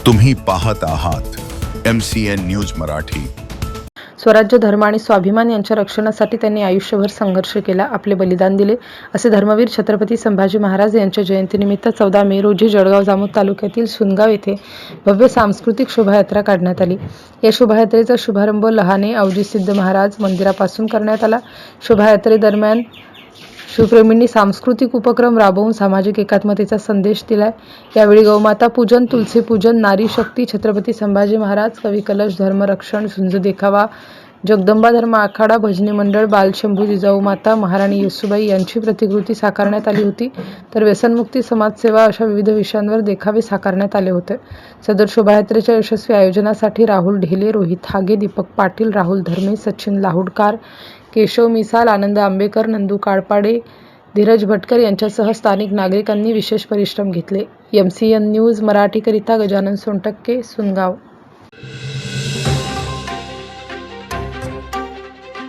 तुम्ही पाहत आहात MCN न्यूज मराठी। स्वराज्य, धर्म आणि स्वाभिमान यांच्या रक्षणासाठी त्यांनी आयुष्यभर संघर्ष केला, आपले बलिदान दिले, असे धर्मवीर छत्रपती संभाजी महाराज यांच्या जयंतीनिमित्त 14 मे रोजी जळगाव जामोद तालुक्यातील सुनगाव येथे भव्य सांस्कृतिक शोभायात्रा काढण्यात आली। या शोभायात्रेचा शुभारंभ लहाने अवधूतसिद्ध महाराज मंदिरापासून करण्यात आला। शोभायात्रेदरम्यान शिवप्रेमींनी सांस्कृतिक उपक्रम राबवून सामाजिक एकात्मतेचा संदेश दिलाय। यावेळी गौमाता पूजन, तुलसी पूजन, नारी शक्ती, छत्रपती संभाजी महाराज, कवी कलश, धर्मरक्षण, झुंज देखावा, जगदंबा धर्म आखाडा, भजनी मंडळ, बालशंभू, जिजाऊ माता, महाराणी येसूबाई यांची प्रतिकृती साकारण्यात आली होती। तर व्यसनमुक्ती, समाजसेवा अशा विविध विषयांवर देखावे साकारण्यात आले होते। सदर शोभायात्रेच्या यशस्वी आयोजनासाठी राहुल ढेले, रोहित हागे, दीपक पाटील, राहुल धर्मे, सचिन लाहुडकार, केशव मिसाल, आनंद आंबेकर, नंदू काळपाडे, धीरज भटकर यांच्यासह स्थानिक नागरिकांनी विशेष परिश्रम घेतले। MCN न्यूज मराठीकरिता गजानन सोनटक्के, सुनगाव।